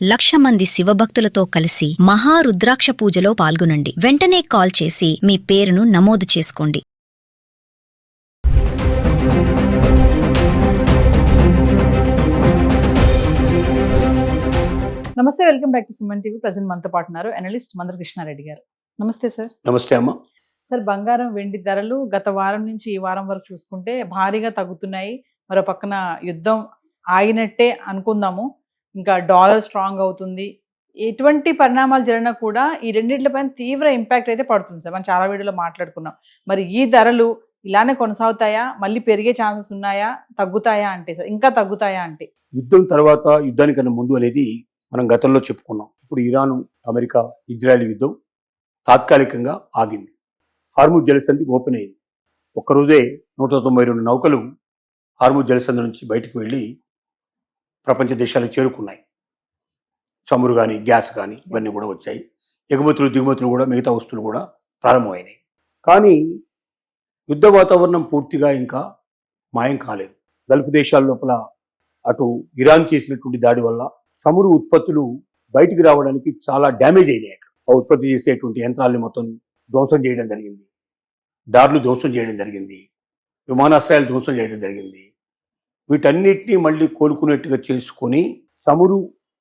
1,00,000 మంది శివభక్తులతో కలిసి మహారుద్రాక్ష పూజలో పాల్గొనండి. వెంటనే కాల్ చేసి మీ పేరును నమోదు చేసుకోండి. నమస్తే, welcome back to Suman TV. Present మనతో పాటు ఉన్నారు అనలిస్ట్ మందకృష్ణారెడ్డి గారు. నమస్తే సార్. నమస్తే అమ్మ. సార్, బంగారం వెండి ధరలు గత వారం నుంచి ఈ వారం వరకు చూసుకుంటే భారీగా తగ్గుతున్నాయి. మరో పక్కన యుద్ధం ఆగినట్టే అనుకుందాము, ఇంకా డాలర్ స్ట్రాంగ్ అవుతుంది. ఎటువంటి పరిణామాలు జరిగినా కూడా ఈ రెండింటిపైన తీవ్ర ఇంపాక్ట్ అయితే పడుతుంది సార్. మనం చాలా వీడియోలో మాట్లాడుకున్నాం. మరి ఈ ధరలు ఇలానే కొనసాగుతాయా, మళ్ళీ పెరిగే ఛాన్సెస్ ఉన్నాయా, తగ్గుతాయా అంటే సార్, ఇంకా తగ్గుతాయా అంటే? యుద్ధం తర్వాత, యుద్ధానికన్నా ముందు అనేది మనం గతంలో చెప్పుకున్నాం. ఇప్పుడు ఇరాన్, అమెరికా, ఇజ్రాయెల్ యుద్ధం తాత్కాలికంగా ఆగింది. హార్ముజ్ జలసంధి ఓపెన్ అయింది. ఒక్కరోజే 192 నౌకలు హార్ముజ్ జలసంధి నుంచి బయటకు వెళ్ళి ప్రపంచ దేశాలకు చేరుకున్నాయి. చమురు కానీ, గ్యాస్ కానీ ఇవన్నీ కూడా వచ్చాయి. ఎగుమతులు, దిగుమతులు కూడా, మిగతా వస్తువులు కూడా ప్రారంభమైనాయి. కానీ యుద్ధ వాతావరణం పూర్తిగా ఇంకా మాయం కాలేదు. గల్ఫ్ దేశాల లోపల అటు ఇరాన్ చేసినటువంటి దాడి వల్ల చమురు ఉత్పత్తులు బయటికి రావడానికి చాలా డ్యామేజ్ అయినాయి. ఆ ఉత్పత్తి చేసేటువంటి యంత్రాలను మొత్తం ధ్వంసం చేయడం జరిగింది. దారులు ధ్వంసం చేయడం జరిగింది. విమానాశ్రయాలు ధ్వంసం చేయడం జరిగింది. వీటన్నిటినీ మళ్ళీ కోలుకునేట్టుగా చేసుకొని చమురు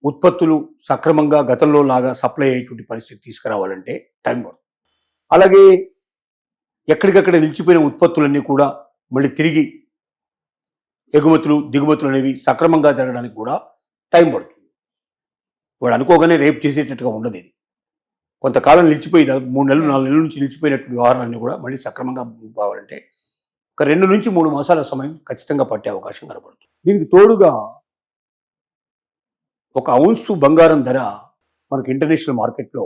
ఉత్పత్తులు సక్రమంగా గతంలో లాగా సప్లై అయ్యేటువంటి పరిస్థితి తీసుకురావాలంటే టైం పడుతుంది. అలాగే ఎక్కడికక్కడ నిలిచిపోయిన ఉత్పత్తులన్నీ కూడా మళ్ళీ తిరిగి ఎగుమతులు, దిగుమతులు అనేవి సక్రమంగా జరగడానికి కూడా టైం పడుతుంది. వాడు అనుకోగానే రేపు చేసేటట్టుగా ఉండదు. ఇది కొంతకాలం నిలిచిపోయి 3 నెలలు 4 నెలల నుంచి నిలిచిపోయినటువంటి వ్యవహారాలన్నీ కూడా మళ్ళీ సక్రమంగా కావాలంటే ఒక 2 నుంచి 3 మాసాల సమయం ఖచ్చితంగా పట్టే అవకాశం కనబడుతుంది. దీనికి తోడుగా ఒక ఔన్సు బంగారం ధర మనకు ఇంటర్నేషనల్ మార్కెట్లో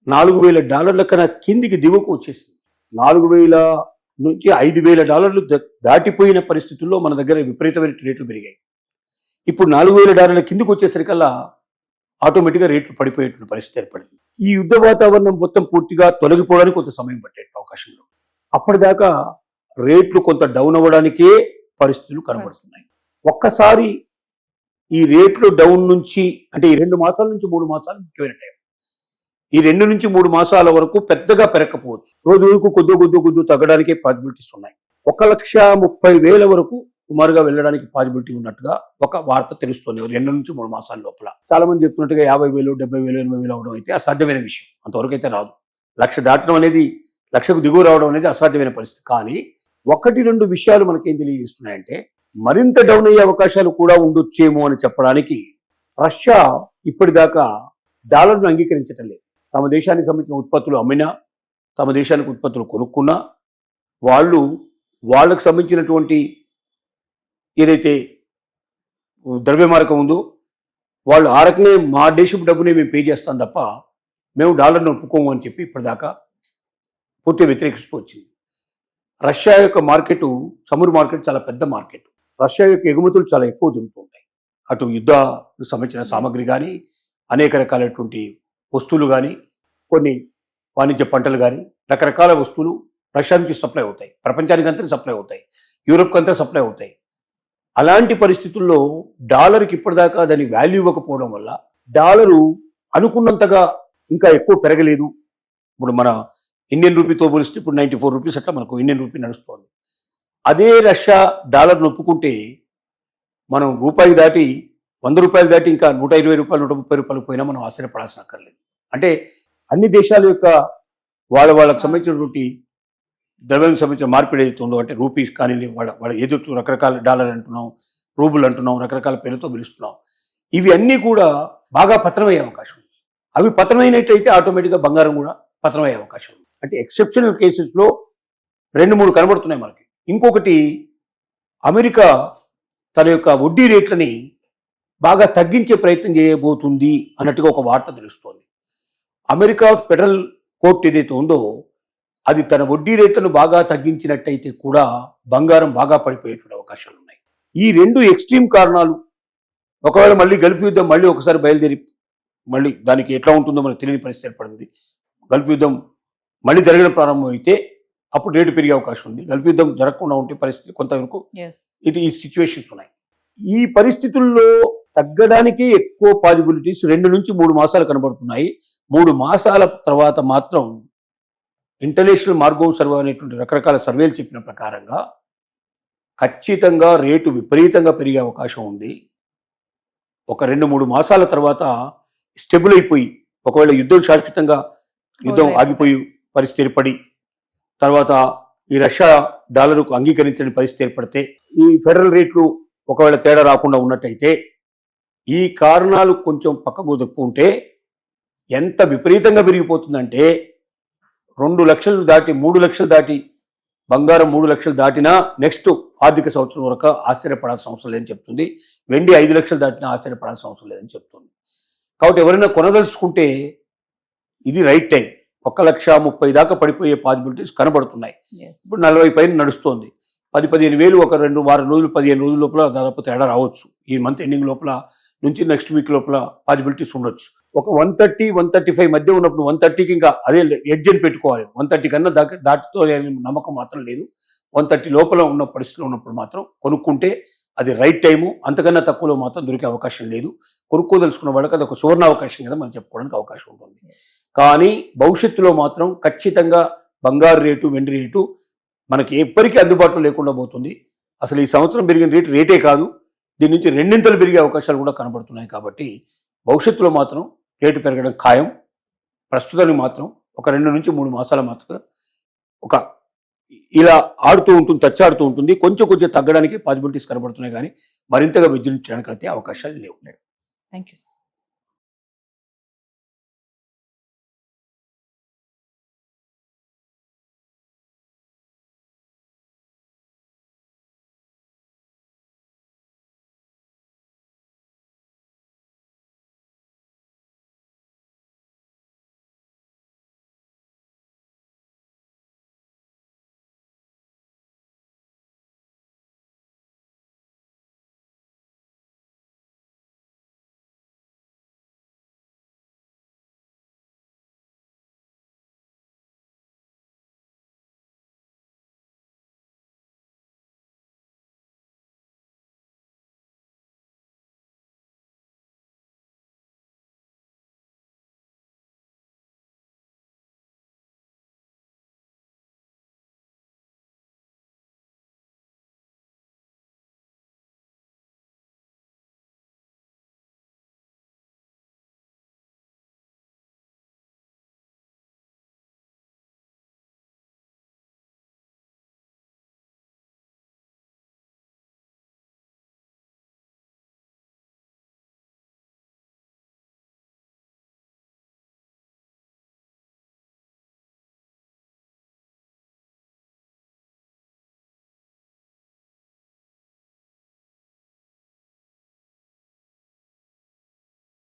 $4,000 కన్నా కిందికి దిగువకు వచ్చేసింది. 4,000 నుంచి $5,000 దాటిపోయిన పరిస్థితుల్లో మన దగ్గర విపరీతమైన రేట్లు పెరిగాయి. ఇప్పుడు $4,000 కిందికి వచ్చేసరికల్లా ఆటోమేటిక్గా రేట్లు పడిపోయేటువంటి పరిస్థితి ఏర్పడింది. ఈ యుద్ధ వాతావరణం మొత్తం పూర్తిగా తొలగిపోవడానికి కొంత సమయం పట్టే అవకాశం ఉంది. అప్పటిదాకా రేట్లు కొంత డౌన్ అవ్వడానికే పరిస్థితులు కనబడుతున్నాయి. ఒక్కసారి ఈ రేట్లు డౌన్ నుంచి, అంటే ఈ 2 మాసాల నుంచి 3 మాసాలు ముఖ్యమైన టైం. ఈ 2 నుంచి 3 మాసాల వరకు పెద్దగా పెరగకపోవచ్చు. రోజు రోజుకు కొద్దు తగ్గడానికి పాసిబిలిటీస్ ఉన్నాయి. 1,30,000 వరకు సుమారుగా వెళ్ళడానికి పాసిబిలిటీ ఉన్నట్టుగా ఒక వార్త తెలుస్తుంది 2 నుంచి 3 మాసాల లోపల. చాలా మంది చెప్తున్నట్టుగా 50,000, 70,000, 80,000 అవడం అయితే అసాధ్యమైన విషయం. అంతవరకు అయితే రాదు. 1,00,000 దాటడం అనేది, 1,00,000కు దిగువ రావడం అనేది అసాధ్యమైన పరిస్థితి. కానీ 1-2 విషయాలు మనకేం తెలియజేస్తున్నాయంటే మరింత డౌన్ అయ్యే అవకాశాలు కూడా ఉండొచ్చేమో అని చెప్పడానికి రష్యా ఇప్పటిదాకా డాలర్ను అంగీకరించటం లేదు. తమ దేశానికి సంబంధించిన ఉత్పత్తులు అమ్మినా, తమ దేశానికి ఉత్పత్తులు కొనుక్కున్నా వాళ్ళకు సంబంధించినటువంటి ఏదైతే ద్రవ్యమారకం ఉందో వాళ్ళు ఆ రకంగా మా దేశపు డబ్బునే మేము పే చేస్తాం తప్ప మేము డాలర్ను ఒప్పుకోము అని చెప్పి ఇప్పటిదాకా పూర్తిగా వ్యతిరేకిస్తూ వచ్చింది. రష్యా యొక్క మార్కెట్, చమురు మార్కెట్ చాలా పెద్ద మార్కెట్. రష్యా యొక్క ఎగుమతులు చాలా ఎక్కువ దొరుకుతుంటాయి. అటు యుద్ధానికి సంబంధించిన సామాగ్రి కానీ, అనేక రకాలైనటువంటి వస్తువులు కానీ, కొన్ని వాణిజ్య పంటలు కానీ, రకరకాల వస్తువులు రష్యా నుంచి సప్లై అవుతాయి. ప్రపంచానికి అంతా సప్లై అవుతాయి. యూరోప్కి అంతా సప్లై అవుతాయి. అలాంటి పరిస్థితుల్లో డాలర్కి ఇప్పటిదాకా దాని వాల్యూ ఇవ్వకపోవడం వల్ల డాలరు అనుకున్నంతగా ఇంకా ఎక్కువ పెరగలేదు. ఇప్పుడు మన ఇండియన్ రూపీతో పోలిస్తే ఇప్పుడు 94 రూపీస్ అట్లా మనకు ఇండియన్ రూపీ నడుస్తుంది. అదే రష్యా డాలర్ను ఒప్పుకుంటే మనం రూపాయి దాటి, 100 రూపాయలు దాటి ఇంకా 120 రూపాయలు, 130 రూపాయలు పోయినా మనం ఆశ్చర్యపడాల్సిన అక్కర్లేదు. అంటే అన్ని దేశాల యొక్క వాళ్ళకు సంబంధించినటువంటి ద్రవ్యానికి సంబంధించిన మార్పిడి ఏదైతే ఉందో, అంటే రూపీస్ కానీ, వాళ్ళ ఏదో రకరకాల డాలర్ అంటున్నాం, రూబుల్ అంటున్నాం, రకరకాల పేరుతో పిలుస్తున్నాం, ఇవి అన్నీ కూడా బాగా పతనమయ్యే అవకాశం ఉంది. అవి పతనమైనట్టయితే ఆటోమేటిక్గా బంగారం కూడా పతనమయ్యే అవకాశం ఉంది. అంటే ఎక్సెప్షనల్ కేసెస్లో 2-3 కనబడుతున్నాయి మనకి. ఇంకొకటి, అమెరికా తన యొక్క వడ్డీ రేట్లని బాగా తగ్గించే ప్రయత్నం చేయబోతుంది అన్నట్టుగా ఒక వార్త తెలుస్తోంది. అమెరికా ఫెడరల్ కోర్టు ఏదైతే ఉందో అది తన వడ్డీ రేట్లను బాగా తగ్గించినట్టయితే కూడా బంగారం బాగా పడిపోయేటువంటి అవకాశాలు ఉన్నాయి. ఈ 2 ఎక్స్ట్రీమ్ కారణాలు, ఒకవేళ మళ్ళీ గల్ఫ్ యుద్ధం మళ్ళీ ఒకసారి బయలుదేరి మళ్ళీ దానికి ఎట్లా ఉంటుందో మనకు తెలియని పరిస్థితి ఏర్పడింది. గల్ఫ్ యుద్ధం మళ్ళీ జరగడం ప్రారంభం అయితే అప్పుడు రేటు పెరిగే అవకాశం ఉంది. గల్ఫ్ యుద్ధం జరగకుండా ఉంటే పరిస్థితి కొంతవరకు ఈ సిచ్యువేషన్స్ ఉన్నాయి. ఈ పరిస్థితుల్లో తగ్గడానికి ఎక్కువ పాజిబిలిటీస్ 2 నుంచి 3 మాసాలు కనబడుతున్నాయి. 3 మాసాల తర్వాత మాత్రం ఇంటర్నేషనల్ మార్గం సర్వే అనేటువంటి రకరకాల సర్వేలు చెప్పిన ప్రకారంగా ఖచ్చితంగా రేటు విపరీతంగా పెరిగే అవకాశం ఉంది. ఒక 2-3 మాసాల తర్వాత స్టెబుల్ అయిపోయి, ఒకవేళ యుద్ధం శాశ్వతంగా యుద్ధం ఆగిపోయి పరిస్థితి ఏర్పడి, తర్వాత ఈ రష్యా డాలర్కు అంగీకరించని పరిస్థితి ఏర్పడితే, ఈ ఫెడరల్ రేట్లు ఒకవేళ తేడా రాకుండా ఉన్నట్టయితే, ఈ కారణాలు కొంచెం పక్కకు దొక్కుంటే ఎంత విపరీతంగా పెరిగిపోతుందంటే 2 లక్షలు దాటి 3 లక్షలు దాటి బంగారం 3 లక్షలు దాటినా నెక్స్ట్ ఆర్థిక సంవత్సరం వరకు ఆశ్చర్యపడాల్సిన అవసరం లేదని చెప్తుంది. వెండి 5 లక్షలు దాటినా ఆశ్చర్యపడాల్సిన అవసరం లేదని చెప్తుంది. కాబట్టి ఎవరైనా కొనదలుచుకుంటే ఇది రైట్ టైం. 1,30,000 దాకా పడిపోయే పాసిబిలిటీస్ కనబడుతున్నాయి. ఇప్పుడు 40 పైన నడుస్తోంది. 10-15 వేలు ఒక 2 వారం రోజులు 15 రోజుల లోపల దాదాపు తేడా రావచ్చు. ఈ మంత్ ఎండింగ్ లోపల నుంచి నెక్స్ట్ వీక్ లోపల పాసిబిలిటీస్ ఉండొచ్చు. ఒక 130-135 మధ్య ఉన్నప్పుడు 130కి ఇంకా అదే ఎడ్జ్ అని పెట్టుకోవాలి. 130 కన్నా దాటితో నమ్మకం మాత్రం లేదు. 130 లోపల ఉన్న పరిస్థితులు ఉన్నప్పుడు మాత్రం కొనుక్కుంటే అది రైట్ టైము. అంతకన్నా తక్కువలో మాత్రం దొరికే అవకాశం లేదు. కొనుక్కోదలుచుకున్న వాళ్ళకి అది ఒక సువర్ణ అవకాశం కదా మనం చెప్పుకోవడానికి అవకాశం ఉంటుంది. కానీ భవిష్యత్తులో మాత్రం ఖచ్చితంగా బంగారు రేటు, వెండి రేటు మనకి ఎప్పటికీ అందుబాటులో లేకుండా పోతుంది. అసలు ఈ సంవత్సరం పెరిగిన రేటే కాదు, దీని నుంచి 2 పెరిగే అవకాశాలు కూడా కనబడుతున్నాయి. కాబట్టి భవిష్యత్తులో మాత్రం రేటు పెరగడం ఖాయం. ప్రస్తుతానికి మాత్రం ఒక 2 నుంచి 3 మాసాల మాత్రం ఒక ఇలా ఆడుతూ ఉంటుంది, తచ్చాడుతూ ఉంటుంది. కొంచెం తగ్గడానికి పాసిబిలిటీస్ కనబడుతున్నాయి, కానీ మరింతగా విజృంభించడానికి అయితే అవకాశాలు లేవు. Thank you.